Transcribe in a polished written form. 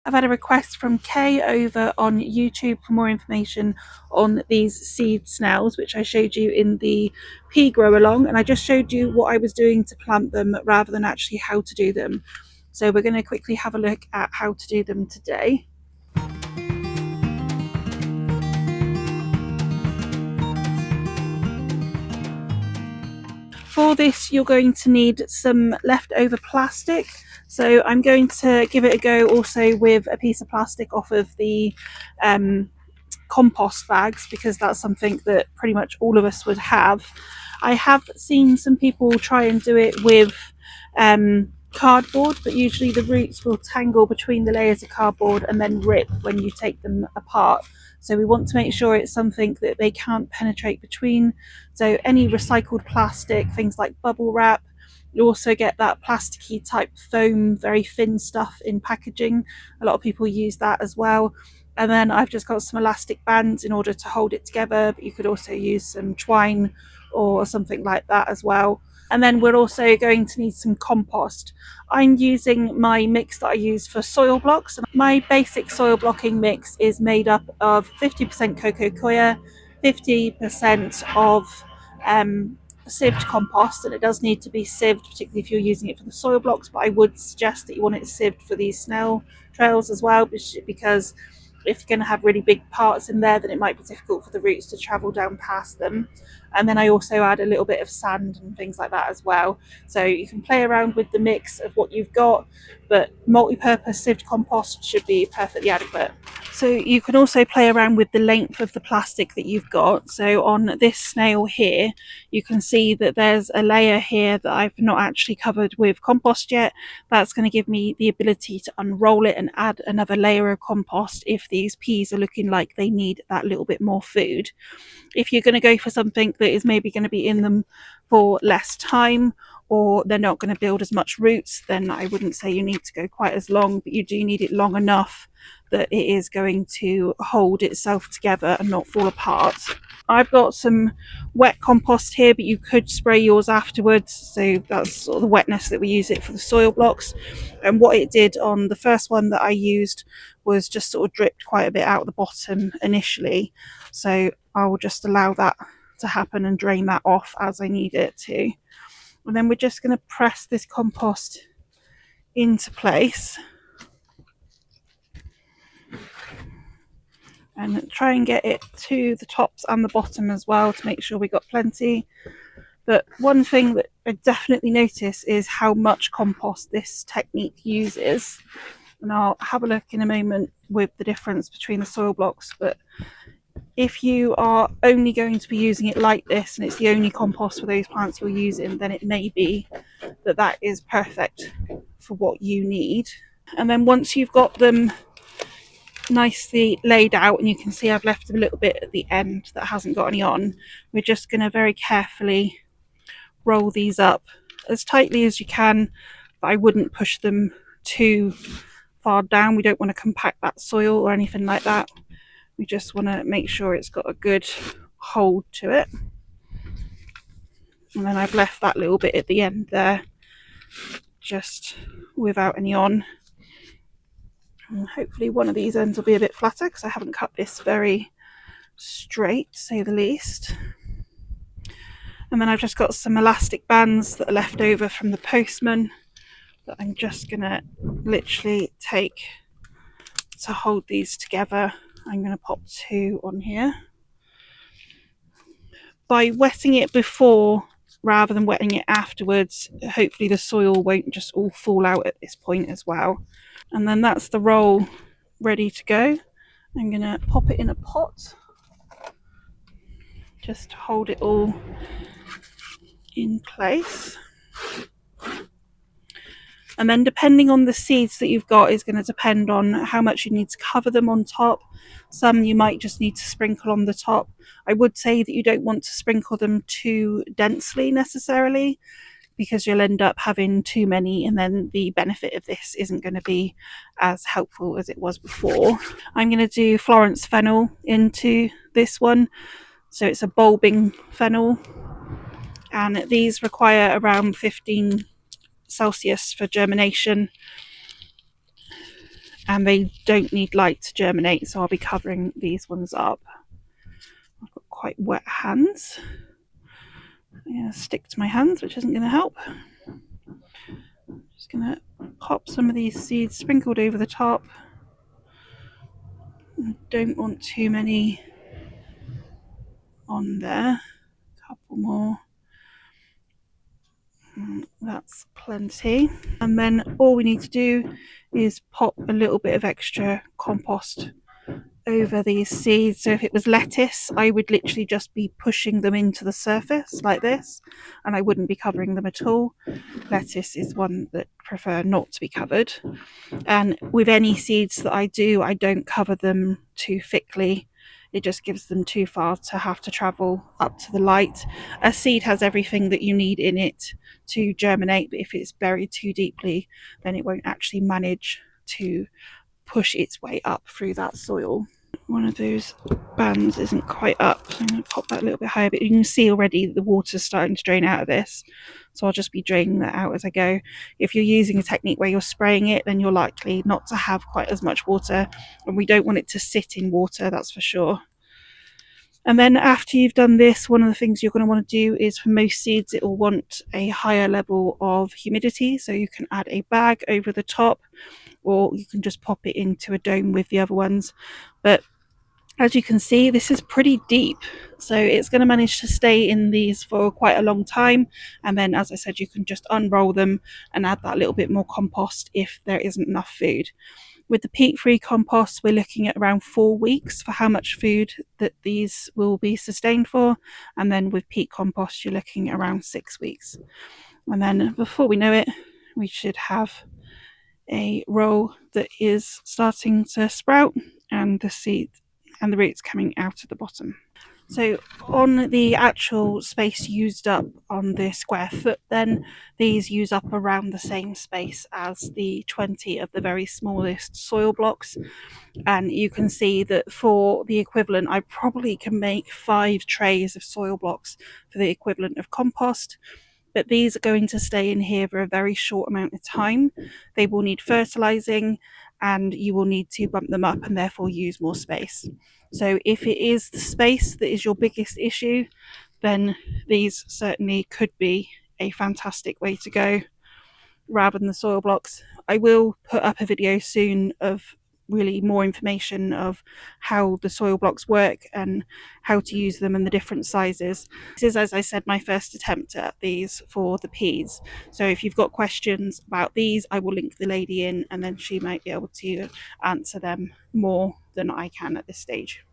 I've had a request from Kay over on YouTube for more information on these seed snails, which I showed you in the pea grow along, and I just showed you what I was doing to plant them rather than actually how to do them. So we're going to quickly have a look at how to do them today. For this, you're going to need some leftover plastic. So I'm going to give it a go also with a piece of plastic off of the compost bags, because that's something that pretty much all of us would have. I have seen some people try and do it with cardboard, but usually the roots will tangle between the layers of cardboard and then rip when you take them apart. So we want to make sure it's something that they can't penetrate between. So any recycled plastic, things like bubble wrap. You also get that plasticky type foam, very thin stuff in packaging. A lot of people use that as well. And then I've just got some elastic bands in order to hold it together, but you could also use some twine or something like that as well. And then we're also going to need some compost. I'm using my mix that I use for soil blocks. My basic soil blocking mix is made up of 50% cocoa coir, 50% of sieved compost, and it does need to be sieved, particularly if you're using it for the soil blocks, but I would suggest that you want it sieved for these snail trails as well, because if you're going to have really big parts in there, then it might be difficult for the roots to travel down past them. And then I also add a little bit of sand and things like that as well. So you can play around with the mix of what you've got, but multi-purpose sieved compost should be perfectly adequate. So you can also play around with the length of the plastic that you've got. So on this snail here, you can see that there's a layer here that I've not actually covered with compost yet. That's going to give me the ability to unroll it and add another layer of compost if these peas are looking like they need that little bit more food. If you're going to go for something that is maybe going to be in them for less time, or they're not going to build as much roots, then I wouldn't say you need to go quite as long, but you do need it long enough that it is going to hold itself together and not fall apart. I've got some wet compost here, but you could spray yours afterwards. So that's sort of the wetness that we use it for the soil blocks. And what it did on the first one that I used was just sort of dripped quite a bit out the bottom initially. So I'll just allow that to happen and drain that off as I need it to. And then we're just going to press this compost into place and try and get it to the tops and the bottom as well to make sure we got plenty. But one thing that I definitely notice is how much compost this technique uses. And I'll have a look in a moment with the difference between the soil blocks. But if you are only going to be using it like this and it's the only compost for those plants you're using, then it may be that that is perfect for what you need. And then once you've got them nicely laid out, and you can see I've left a little bit at the end that hasn't got any on, we're just going to very carefully roll these up as tightly as you can, but I wouldn't push them too far down. We don't want to compact that soil or anything like that. We just want to make sure it's got a good hold to it. And then I've left that little bit at the end there just without any on. And hopefully one of these ends will be a bit flatter because I haven't cut this very straight, to say the least. And then I've just got some elastic bands that are left over from the postman that I'm just going to literally take to hold these together. I'm going to pop 2 on here. By wetting it before rather than wetting it afterwards, hopefully the soil won't just all fall out at this point as well. And then that's the roll ready to go. I'm going to pop it in a pot just to hold it all in place. And then depending on the seeds that you've got is going to depend on how much you need to cover them on top. Some you might just need to sprinkle on the top. I would say that you don't want to sprinkle them too densely necessarily, because you'll end up having too many, and then the benefit of this isn't going to be as helpful as it was before. I'm going to do Florence fennel into this one. So it's a bulbing fennel, and these require around 15 Celsius for germination. and they don't need light to germinate, so I'll be covering these ones up. I've got quite wet hands. I'm going to stick to my hands, which isn't going to help. Just going to pop some of these seeds sprinkled over the top. I don't want too many on there. A couple more. That's plenty. And then all we need to do is pop a little bit of extra compost over these seeds. So if it was lettuce, I would literally just be pushing them into the surface like this, and I wouldn't be covering them at all. Lettuce is one that I prefer not to be covered. And with any seeds that I do, I don't cover them too thickly. It just gives them too far to have to travel up to the light. A seed has everything that you need in it to germinate, but if it's buried too deeply, then it won't actually manage to push its way up through that soil. One of those bands isn't quite up, so I'm going to pop that a little bit higher, but you can see already the water's starting to drain out of this, so I'll just be draining that out as I go. If you're using a technique where you're spraying it, then you're likely not to have quite as much water, and we don't want it to sit in water, that's for sure. And then after you've done this, one of the things you're going to want to do is, for most seeds, it will want a higher level of humidity, so you can add a bag over the top, or you can just pop it into a dome with the other ones. But as you can see, this is pretty deep, so it's going to manage to stay in these for quite a long time. And then, as I said, you can just unroll them and add that little bit more compost if there isn't enough food. With the peat-free compost, we're looking at around 4 weeks for how much food that these will be sustained for, and then with peat compost you're looking at around 6 weeks. And then before we know it, we should have a row that is starting to sprout, and the seed and the roots coming out at the bottom. So on the actual space used up on the square foot, then these use up around the same space as the 20 of the very smallest soil blocks. And you can see that for the equivalent, I probably can make 5 trays of soil blocks for the equivalent of compost. But these are going to stay in here for a very short amount of time. They will need fertilizing, and you will need to bump them up and therefore use more space. So if it is the space that is your biggest issue, then these certainly could be a fantastic way to go rather than the soil blocks. I will put up a video soon of really more information of how the soil blocks work and how to use them and the different sizes. This is, as I said, my first attempt at these for the peas. So if you've got questions about these, I will link the lady in, and then she might be able to answer them more than I can at this stage.